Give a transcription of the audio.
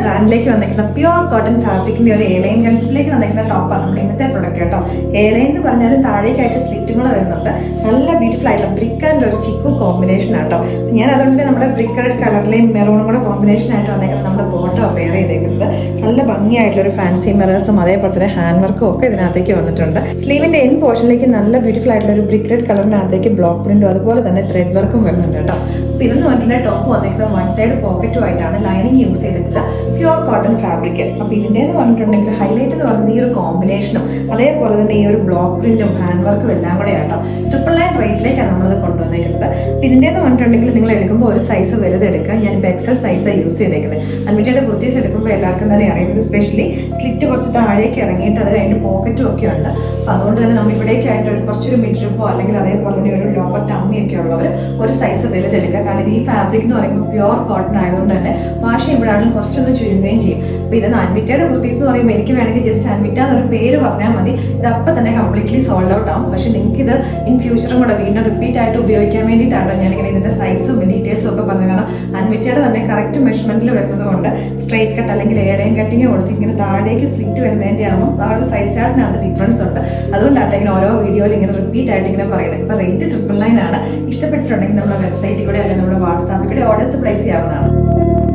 ബ്രാൻഡിലേക്ക് വന്നിരിക്കുന്ന pure cotton ഫാബ്രിക്കിന്റെ ഒരു airline കൺസെപ്റ്റിലേക്ക് വന്നിരിക്കുന്ന ടോപ്പാണ് നമ്മുടെ ഇന്നത്തെ പ്രൊഡക്റ്റ് കേട്ടോ. എയർലൈൻ എന്ന് പറഞ്ഞാൽ താഴേക്കായിട്ട് സ്ലിറ്റുകൾ വരുന്നുണ്ട്. നല്ല ബ്യൂട്ടിഫുൾ ആയിട്ടുള്ള ബ്രിക്ക് ആൻഡ് ഒരു ചിക്കു കോമ്പിനേഷൻ ആട്ടോ. ഞാൻ അതുകൊണ്ട് നമ്മുടെ ബ്രിക്ക് റെഡ് കളറിലെയും മെറൂണും കൂടെ കോമ്പിനേഷൻ ആയിട്ട് വന്നേക്കുന്നത് നമ്മുടെ ബോട്ടോ വെയർ ചെയ്തേക്കുന്നത്. നല്ല ഭംഗിയായിട്ടുള്ള ഒരു ഫാൻസി മിറേഴ്സും അതേപോലെ തന്നെ ഹാൻഡ് വർക്കും ഒക്കെ ഇതിനകത്തേക്ക് വന്നിട്ടുണ്ട്. സ്ലീവിന്റെ എൻ പോർഷനിലേക്ക് നല്ല ബ്യൂട്ടിഫുൾ ആയിട്ടുള്ള ഒരു ബ്രിക്ക് റെഡ് കളറിനകത്തേക്ക് ബ്ലോക്ക് പ്രിന്റും അതുപോലെ തന്നെ ത്രെഡ് വർക്കും വരുന്നുണ്ട് കേട്ടോ. അപ്പോൾ ഇതെന്ന് പറഞ്ഞിട്ടുണ്ടെങ്കിൽ ടോപ്പ് വന്നിരിക്കുന്നത് വൺ സൈഡ് പോക്കറ്റും ആയിട്ടാണ്. ലൈനിങ് യൂസ് ചെയ്തിട്ടില്ല, പ്യുവർ കോട്ടൺ ഫാബ്രിക്. അപ്പോൾ ഇതിൻ്റെ എന്ന് പറഞ്ഞിട്ടുണ്ടെങ്കിൽ ഹൈലൈറ്റ് എന്ന് പറയുന്നത് ഈ ഒരു കോമ്പിനേഷനും അതേപോലെ തന്നെ ഈ ഒരു ബ്ലോക്ക് പ്രിന്റും ഹാൻഡ് വർക്കും എല്ലാം കൂടെ ആട്ടോ. 999 റേറ്റിലേക്കാണ് നമ്മളത് കൊണ്ടുവന്നേക്കുന്നത്. അപ്പോൾ ഇതിൻ്റെ എന്ന് പറഞ്ഞിട്ടുണ്ടെങ്കിൽ നിങ്ങൾ എടുക്കുമ്പോൾ ഒരു സൈസ് വലുതെടുക്കുക. ഞാനിപ്പോൾ എക്സൽ സൈസാണ് യൂസ് ചെയ്തേക്കുന്നത്. അൺവിറ്റയുടെ കുർത്തീസ് എടുക്കുമ്പോൾ എല്ലാവർക്കും തന്നെ അറിയുന്നത് സ്പെഷ്യലി സ്ലിറ്റ് കുറച്ച് താഴേക്ക് ഇറങ്ങിയിട്ട് അത് കഴിഞ്ഞ് പോക്കറ്റും ഒക്കെ ഉണ്ട്. അപ്പോൾ അതുകൊണ്ട് തന്നെ നമ്മൾ ഇവിടേക്കായിട്ട് ഒരു കുറച്ചൊരു മിഡ്രിപ്പോ അല്ലെങ്കിൽ അതേപോലെ തന്നെ ഒരു ലോവർ ടമ്മിയൊക്കെ ഉള്ളവർ ഒരു സൈസ് വലുതെടുക്കുക. കാരണം ഈ ഫാബ്രിക് എന്ന് പറയുമ്പോൾ പ്യുവർ കോട്ടൺ ആയതുകൊണ്ട് തന്നെ വാഷ് ചെയ്യുമ്പോഴാണെങ്കിലും കുറച്ചൊന്ന് ചുരുങ്ങുകയും ചെയ്യും. അപ്പോൾ ഇത് അൺവിറ്റയുടെ കുർത്തീസ് എന്ന് പറയുമ്പോൾ എനിക്ക് വേണമെങ്കിൽ ജസ്റ്റ് അൺവിറ്റ എന്നൊരു പേര് പറഞ്ഞാൽ മതി, ഇത് അപ്പം തന്നെ കംപ്ലീറ്റ്ലി സോൾഡ് ഔട്ട് ആവും. പക്ഷേ നിങ്ങൾക്ക് ഇത് ഇൻ ഫ്യൂച്ചറും കൂടെ വീണ്ടും റിപ്പീറ്റ് ആയിട്ട് ഉപയോഗിക്കാൻ വേണ്ടിയിട്ടാണ് ഞാനിങ്ങനെ ഇതിൻ്റെ സൈസും ഡീറ്റെയിൽസും ഒക്കെ പറഞ്ഞത്. കാരണം അൺവിറ്റയുടെ തന്നെ കറക്റ്റ് മെഷർമെൻറ്റിൽ വരുന്നത് കൊണ്ട് സ്ട്രൈറ്റ് കട്ട് അല്ലെങ്കിൽ എയർലൈൻ കട്ടിങ് കൊടുത്ത് ഇങ്ങനെ താഴേക്ക് സ്ലിറ്റ് വരുന്നതിൻ്റെ ആകുമ്പോൾ ആ ഒരു സൈസ് ചാർട്ടിനകത്ത് ഡിഫറൻസ് ഉണ്ട്. അതുകൊണ്ടാണ് ഇങ്ങനെ ഓരോ വീഡിയോയിൽ ഇങ്ങനെ റിപ്പീറ്റ് ആയിട്ട് ഇങ്ങനെ പറയുന്നത്. ഇപ്പോൾ റേറ്റ് 999 ആണ്. ഇഷ്ടപ്പെട്ടിട്ടുണ്ടെങ്കിൽ നമ്മുടെ വെബ്സൈറ്റിൽ കൂടെ അല്ലെങ്കിൽ നമ്മുടെ വാട്സാപ്പിൽ കൂടെ ഓർഡേഴ്സ് പ്ലേസ് ചെയ്യാവുന്നതാണ്.